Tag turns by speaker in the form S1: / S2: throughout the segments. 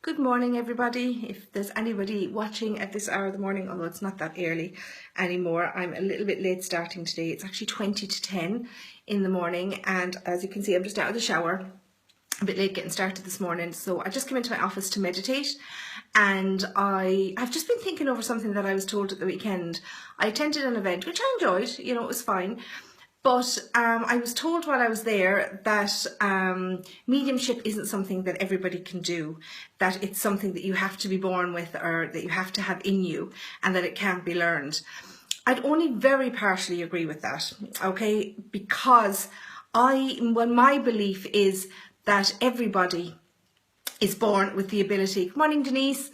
S1: Good morning, everybody. If there's anybody watching at this hour of the morning, although it's not that early anymore, I'm a little bit late starting today. It's actually 20 to 10 in the morning, and as you can see, I'm just out of the shower, a bit late getting started this morning. So I just came into my office to meditate, and I've just been thinking over something that I was told at the weekend. I attended an event, which I enjoyed, it was fine. But I was told while I was there that mediumship isn't something that everybody can do, that it's something that you have to be born with or that you have to have in you, and that it can't be learned. I'd only very partially agree with that, okay? Because my belief is that everybody is born with the ability. Good morning, Denise.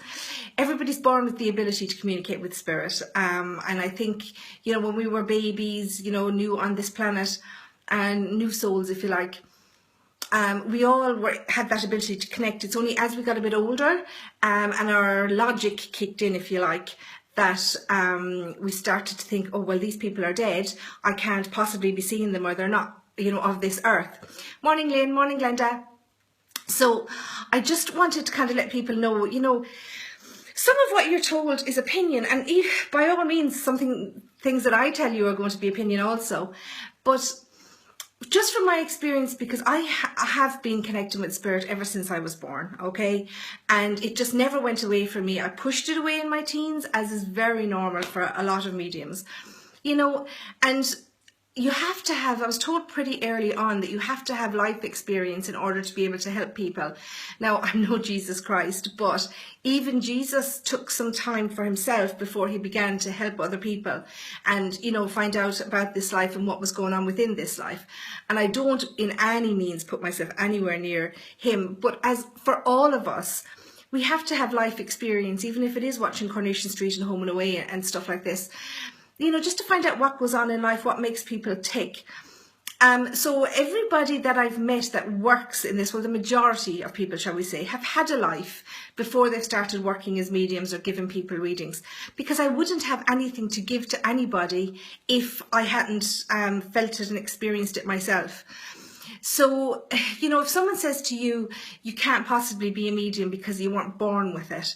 S1: Everybody's born with the ability to communicate with spirit. And I think, when we were babies, new on this planet and new souls, if you like, we all had that ability to connect. It's only as we got a bit older and our logic kicked in, if you like, that we started to think, oh, well, these people are dead. I can't possibly be seeing them, or they're not, of this earth. Morning, Lynn. Morning, Glenda. So I just wanted to kind of let people know, some of what you're told is opinion, and by all means, things that I tell you are going to be opinion also. But just from my experience, because I have been connected with spirit ever since I was born, okay? And it just never went away from me. I pushed it away in my teens, as is very normal for a lot of mediums, and you have to have, I was told pretty early on that you have to have life experience in order to be able to help people. Now, I'm no Jesus Christ, but even Jesus took some time for himself before he began to help other people and, find out about this life and what was going on within this life. And I don't in any means put myself anywhere near him, but as for all of us, we have to have life experience, even if it is watching Coronation Street and Home and Away and stuff like this. Just to find out what goes on in life, what makes people tick. So everybody that I've met that works in this, well, the majority of people, shall we say, have had a life before they've started working as mediums or giving people readings, because I wouldn't have anything to give to anybody if I hadn't felt it and experienced it myself. So, if someone says to you, you can't possibly be a medium because you weren't born with it,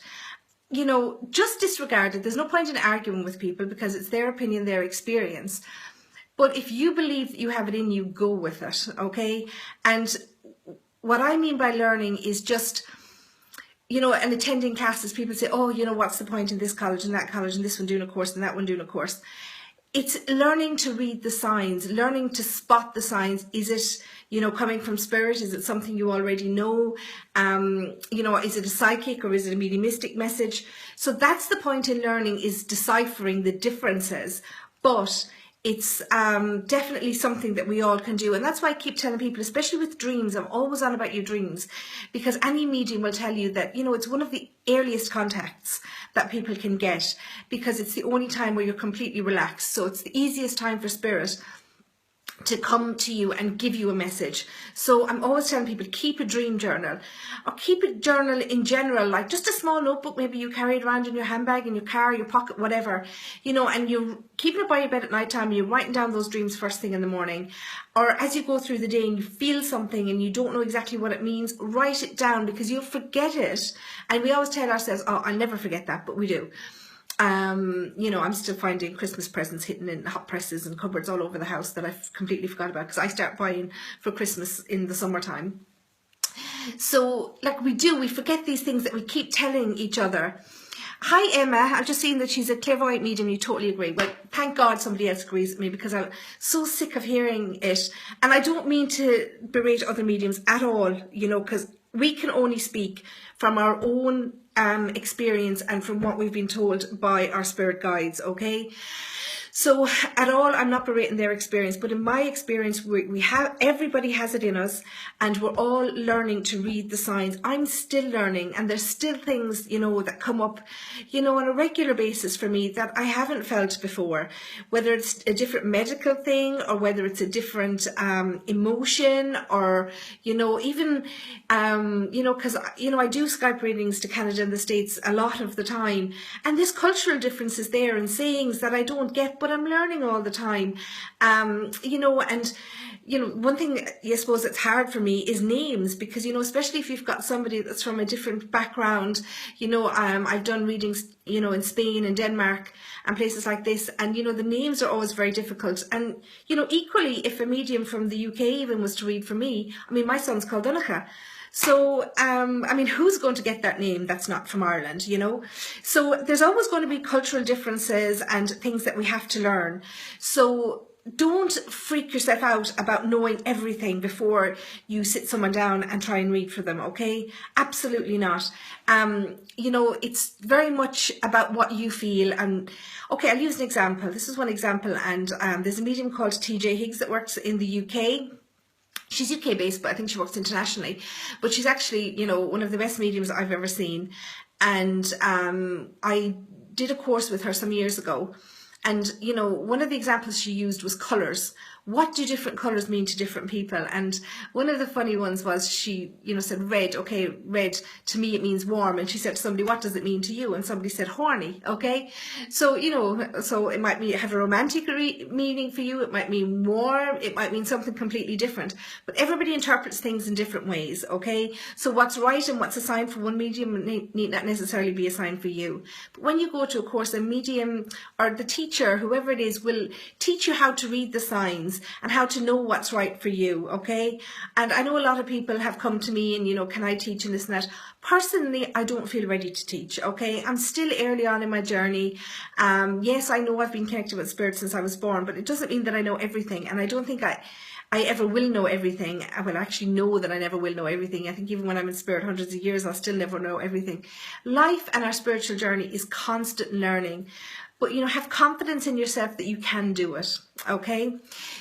S1: just disregard it. There's no point in arguing with people because it's their opinion, their experience. But if you believe that you have it in you, go with it, okay? And what I mean by learning is just, and attending classes, people say, oh, what's the point in this college and that college and this one doing a course and that one doing a course? It's learning to read the signs, learning to spot the signs. Is it, coming from spirit? Is it something you already know? Is it a psychic or is it a mediumistic message? So that's the point in learning, is deciphering the differences. But it's definitely something that we all can do. And that's why I keep telling people, especially with dreams, I'm always on about your dreams, because any medium will tell you that, it's one of the earliest contacts that people can get, because it's the only time where you're completely relaxed. So it's the easiest time for spirit to come to you and give you a message. So I'm always telling people, keep a dream journal, or keep a journal in general, like just a small notebook maybe you carry it around in your handbag, in your car, your pocket, whatever, and you're keeping it by your bed at night time, and you're writing down those dreams first thing in the morning, or as you go through the day and you feel something and you don't know exactly what it means, write it down, because you'll forget it. And we always tell ourselves, oh, I'll never forget that, but we do. I'm still finding Christmas presents hidden in hot presses and cupboards all over the house that I've completely forgot about, because I start buying for Christmas in the summertime. So we forget these things that we keep telling each other. Hi, Emma. I've just seen that she's a clairvoyant medium. You totally agree. Well, thank God somebody else agrees with me, because I'm so sick of hearing it. And I don't mean to berate other mediums at all, because we can only speak from our own experience and from what we've been told by our spirit guides, okay? So at all, I'm not berating their experience, but in my experience, everybody has it in us, and we're all learning to read the signs. I'm still learning, and there's still things, that come up, on a regular basis for me that I haven't felt before, whether it's a different medical thing, or whether it's a different emotion, or, even, because, I do Skype readings to Canada and the States a lot of the time, and there's cultural differences there and sayings that I don't get, but I'm learning all the time. You know, and you know, one thing I suppose that's hard for me is names, because, you know, especially if you've got somebody that's from a different background, you know, I've done readings, you know, in Spain and Denmark and places like this, and, you know, the names are always very difficult. And, you know, equally, if a medium from the UK even was to read for me, I mean, my son's called Donnacha. So, I mean, who's going to get that name that's not from Ireland, you know? So there's always going to be cultural differences and things that we have to learn. So don't freak yourself out about knowing everything before you sit someone down and try and read for them, okay? Absolutely not. You know, it's very much about what you feel. And okay, I'll use an example. This is one example, and there's a medium called TJ Higgs that works in the UK. She's UK based, but I think she works internationally. But she's actually, you know, one of the best mediums I've ever seen. And I did a course with her some years ago. And, you know, one of the examples she used was colours. What do different colours mean to different people? And one of the funny ones was she, you know, said red. Okay, red, to me it means warm. And she said to somebody, what does it mean to you? And somebody said horny, okay? So, you know, so it might have a romantic meaning for you. It might mean warm. It might mean something completely different. But everybody interprets things in different ways, okay? So what's right and what's a sign for one medium need not necessarily be a sign for you. But when you go to a course, a medium or the teacher, whoever it is, will teach you how to read the signs and how to know what's right for you, okay? And I know a lot of people have come to me and, you know, can I teach and this and that. Personally, I don't feel ready to teach, okay? I'm still early on in my journey. Yes, I know I've been connected with spirit since I was born, but it doesn't mean that I know everything. And I don't think I ever will know everything. I will actually know that I never will know everything. I think even when I'm in spirit hundreds of years, I'll still never know everything. Life and our spiritual journey is constant learning. But, you know, have confidence in yourself that you can do it, okay?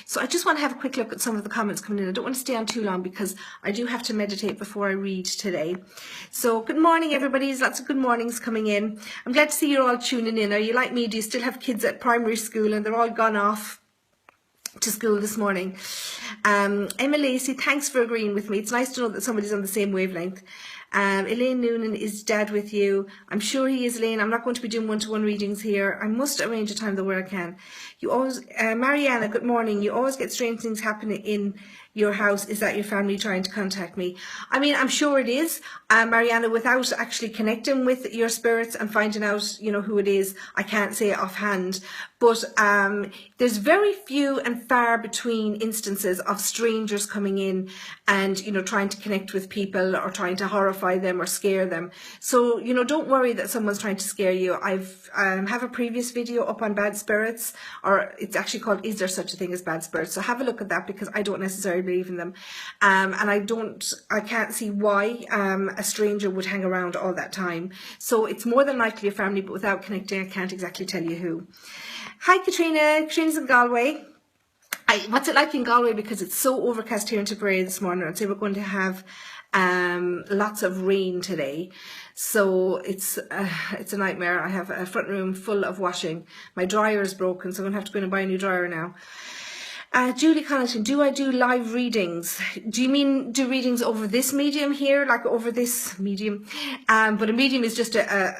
S1: So I just want to have a quick look at some of the comments coming in. I don't want to stay on too long because I do have to meditate before I read today. So good morning, everybody. There's lots of good mornings coming in. I'm glad to see you're all tuning in. Are you like me? Do you still have kids at primary school and they're all gone off to school this morning? Emma Lacey, thanks for agreeing with me. It's nice to know that somebody's on the same wavelength. Elaine Noonan, is Dad with you? I'm sure he is, Elaine. I'm not going to be doing one-to-one readings here. I must arrange a time though where I can. You always, Mariana, good morning. You always get strange things happening in your house. Is that your family trying to contact me? I mean, I'm sure it is, Mariana, without actually connecting with your spirits and finding out, you know, who it is. I can't say it offhand, but there's very few and far between instances of strangers coming in and, you know, trying to connect with people or trying to horrify them or scare them. So, you know, don't worry that someone's trying to scare you. I've have a previous video up on bad spirits, or it's actually called Is There Such a Thing as Bad Spirits? So have a look at that, because I don't necessarily believe in them. And I can't see why a stranger would hang around all that time. So it's more than likely a family, but without connecting, I can't exactly tell you who. Hi Katrina, Katrina's in Galway. What's it like in Galway? Because it's so overcast here in Tipperary this morning. I'd say we're going to have lots of rain today, so it's a nightmare. I have a front room full of washing. My dryer is broken, so I'm gonna have to go in and buy a new dryer now. Julie Connaughton, do I do live readings? Do you mean do readings over this medium here, like over this medium? But a medium is just a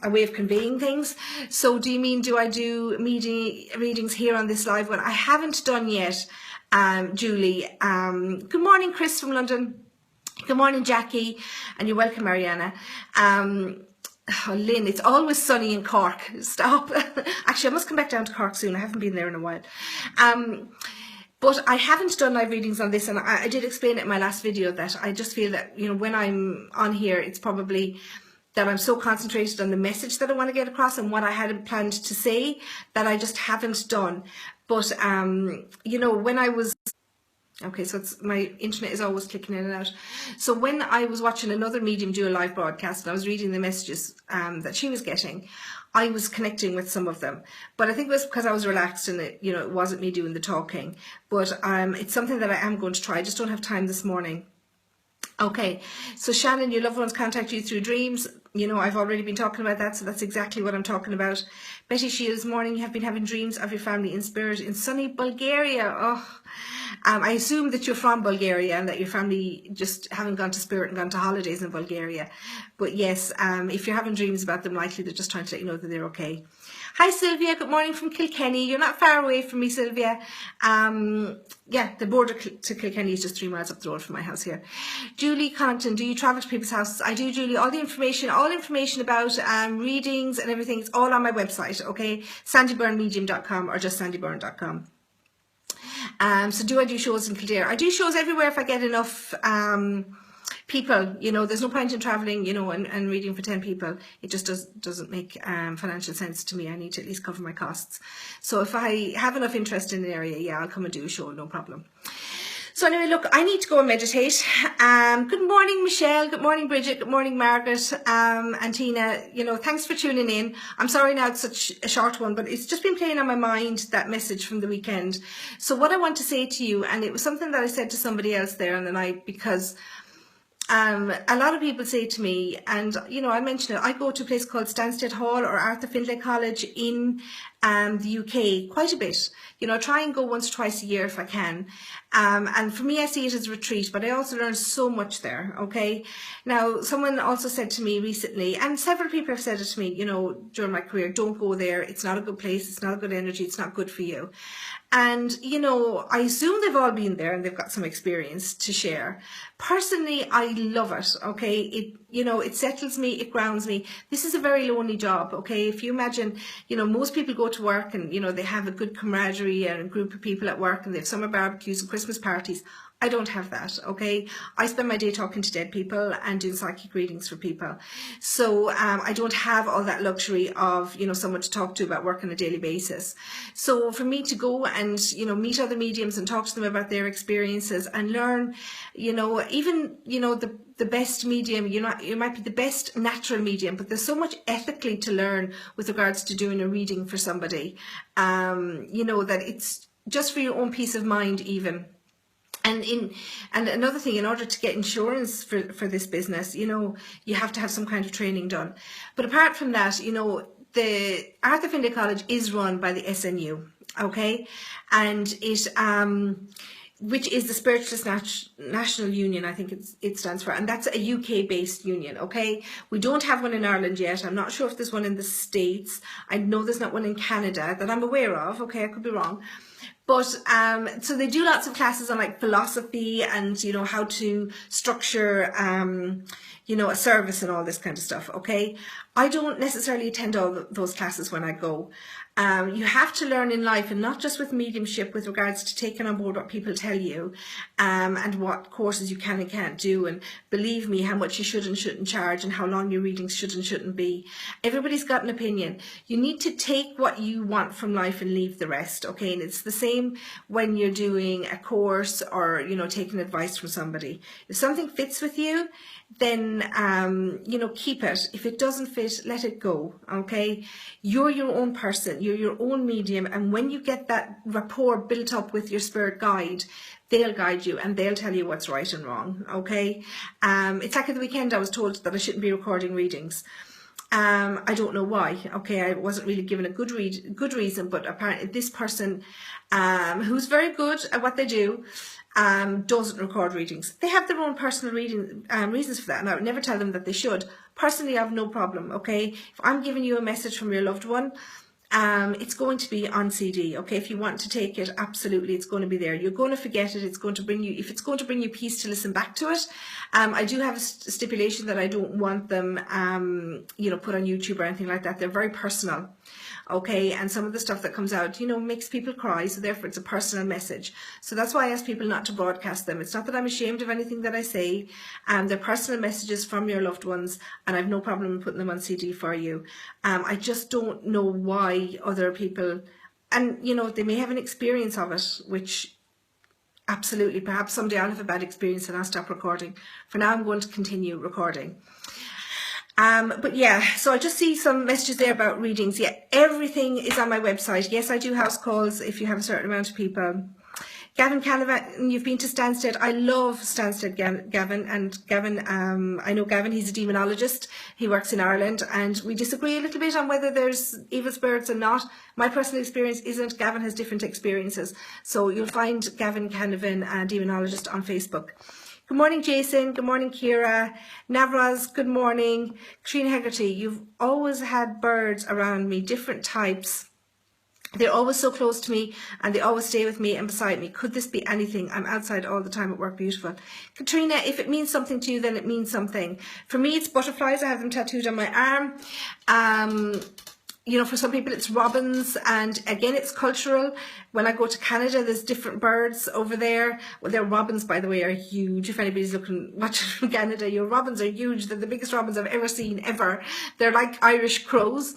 S1: way of conveying things. So do you mean do I do readings here on this live one? I haven't done yet, Julie. Good morning, Chris from London. Good morning, Jackie, and you're welcome, Mariana. Oh, Lynn, it's always sunny in Cork. Stop. Actually, I must come back down to Cork soon. I haven't been there in a while. But I haven't done live readings on this, and I did explain it in my last video that I just feel that, you know, when I'm on here, it's probably that I'm so concentrated on the message that I want to get across and what I had planned to say that I just haven't done. But, you know, when I was... Okay, so my internet is always clicking in and out. So when I was watching another medium do a live broadcast and I was reading the messages that she was getting, I was connecting with some of them. But I think it was because I was relaxed and it, you know, it wasn't me doing the talking. But it's something that I am going to try. I just don't have time this morning. Okay, so Shannon, your loved ones contact you through dreams. You know, I've already been talking about that, so that's exactly what I'm talking about. Betty Shields, morning, you have been having dreams of your family in spirit in sunny Bulgaria. Oh, I assume that you're from Bulgaria and that your family just haven't gone to Spirit and gone to holidays in Bulgaria. But yes, if you're having dreams about them, likely they're just trying to let you know that they're okay. Hi Sylvia, good morning from Kilkenny. You're not far away from me, Sylvia. Yeah, the border to Kilkenny is just 3 miles up the road from my house here. Julie Connaughton, do you travel to people's houses? I do, Julie. All information about readings and everything, it's all on my website, okay? sandiebyrnemedium.com or just sandiebyrne.com. So do I do shows in Kildare? I do shows everywhere if I get enough people. You know, there's no point in travelling, you know, and reading for 10 people. It just doesn't make financial sense to me. I need to at least cover my costs. So if I have enough interest in the area, yeah, I'll come and do a show, no problem. So anyway, look, I need to go and meditate. Good morning, Michelle. Good morning, Bridget. Good morning, Margaret. And Tina, you know, thanks for tuning in. I'm sorry now it's such a short one, but it's just been playing on my mind, that message from the weekend. So what I want to say to you, and it was something that I said to somebody else there on the night, because a lot of people say to me, and you know, I mentioned it, I go to a place called Stansted Hall or Arthur Findlay College in the UK quite a bit. You know, try and go once or twice a year if I can. And for me, I see it as a retreat, but I also learn so much there, okay? Now, someone also said to me recently, and several people have said it to me, you know, during my career, don't go there. It's not a good place. It's not a good energy. It's not good for you. And, you know, I assume they've all been there and they've got some experience to share. Personally, I love it, okay? It, you know, it settles me, it grounds me. This is a very lonely job, okay? If you imagine, you know, most people go to work and, you know, they have a good camaraderie and a group of people at work and they have summer barbecues and Christmas parties. I don't have that, okay? I spend my day talking to dead people and doing psychic readings for people. So I don't have all that luxury of, you know, someone to talk to about work on a daily basis. So for me to go and, you know, meet other mediums and talk to them about their experiences and learn, you know, even, you know, the best medium, you might be the best natural medium, but there's so much ethically to learn with regards to doing a reading for somebody, you know, that it's just for your own peace of mind even. And another thing, in order to get insurance for this business, you know, you have to have some kind of training done. But apart from that, you know, the Arthur Findlay College is run by the SNU, okay? And it, which is the Spiritualist National Union, I think it stands for, and that's a UK-based union, okay? We don't have one in Ireland yet. I'm not sure if there's one in the States. I know there's not one in Canada that I'm aware of, okay? I could be wrong. But so they do lots of classes on like philosophy and, you know, how to structure, you know, a service and all this kind of stuff, okay? I don't necessarily attend all those classes when I go. You have to learn in life, and not just with mediumship, with regards to taking on board what people tell you, and what courses you can and can't do, and believe me, how much you should and shouldn't charge, and how long your readings should and shouldn't be. Everybody's got an opinion. You need to take what you want from life and leave the rest, okay? And it's the same when you're doing a course or, you know, taking advice from somebody. If something fits with you, then, you know, keep it. If it doesn't fit, let it go, okay? You're your own person, you're your own medium, and when you get that rapport built up with your spirit guide, they'll guide you and they'll tell you what's right and wrong, okay? It's like at the weekend I was told that I shouldn't be recording readings. I don't know why, okay? I wasn't really given a good reason, but apparently this person, who's very good at what they do, doesn't record readings. They have their own personal reasons for that, and I would never tell them that they should. Personally, I have no problem, okay? If I'm giving you a message from your loved one, it's going to be on CD, okay? If you want to take it, absolutely, it's going to be there. You're going to forget it. It's going to bring you, if it's going to bring you peace to listen back to it. I do have a stipulation that I don't want them, you know, put on YouTube or anything like that. They're very personal, okay? And some of the stuff that comes out, you know, makes people cry. So therefore, it's a personal message. So that's why I ask people not to broadcast them. It's not that I'm ashamed of anything that I say. They're personal messages from your loved ones, and I have no problem in putting them on CD for you. I just don't know why other people, and you know, they may have an experience of it, which absolutely, perhaps someday I'll have a bad experience and I'll stop recording. For now, I'm going to continue recording. But yeah, so I just see some messages there about readings. Yeah, everything is on my website. Yes, I do house calls if you have a certain amount of people. Gavin Canavan, you've been to Stansted. I love Stansted, Gavin. And Gavin, I know Gavin, he's a demonologist. He works in Ireland, and we disagree a little bit on whether there's evil spirits or not. My personal experience isn't. Gavin has different experiences. So you'll find Gavin Canavan, demonologist, on Facebook. Good morning, Jason. Good morning, Kira. Navraz, good morning. Katrina Hegarty, you've always had birds around me, different types. They're always so close to me, and they always stay with me and beside me. Could this be anything? I'm outside all the time at work. Beautiful. Katrina, if it means something to you, then it means something. For me, it's butterflies. I have them tattooed on my arm. You know, for some people it's robins, and again, it's cultural. When I go to Canada, there's different birds over there. Well, their robins, by the way, are huge. If anybody's watching from Canada, your robins are huge. They're the biggest robins I've ever seen, ever. They're like Irish crows.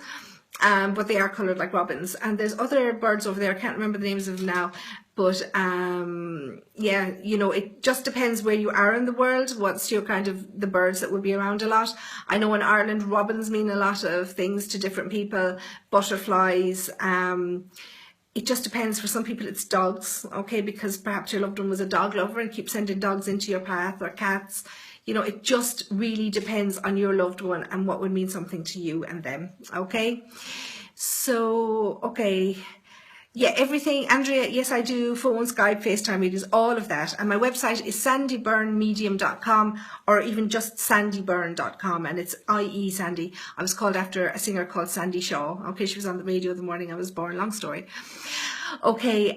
S1: But they are coloured like robins. And there's other birds over there, I can't remember the names of them now, but yeah, you know, it just depends where you are in the world, what's your kind of the birds that will be around a lot. I know in Ireland robins mean a lot of things to different people, butterflies, it just depends. For some people it's dogs, okay, because perhaps your loved one was a dog lover and keeps sending dogs into your path, or cats. You know, it just really depends on your loved one and what would mean something to you and them, okay? So, okay. Yeah, everything. Andrea, yes, I do. Phone, Skype, FaceTime meetings, all of that. And my website is sandiebyrnemedium.com, or even just sandiebyrne.com. And it's IE Sandie. I was called after a singer called Sandie Shaw. Okay, she was on the radio the morning I was born. Long story. Okay,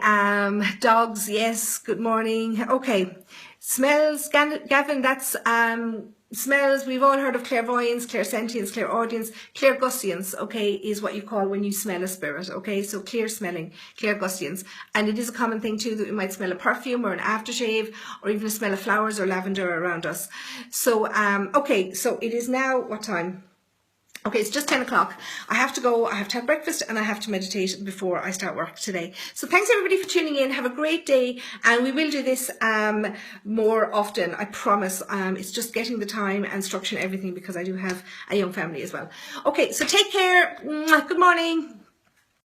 S1: dogs, yes, good morning. Okay. Smells, Gavin, that's smells. We've all heard of clairvoyance, clairsentience, clairaudience. Clairguscience, okay, is what you call when you smell a spirit, okay? So clear smelling, clairguscience. And it is a common thing too that we might smell a perfume or an aftershave, or even a smell of flowers or lavender around us. So, okay, so it is now, what time? Okay, it's just 10 o'clock. I have to go, I have to have breakfast, and I have to meditate before I start work today. So thanks everybody for tuning in. Have a great day, and we will do this more often, I promise. It's just getting the time and structure and everything, because I do have a young family as well. Okay, so take care. Good morning.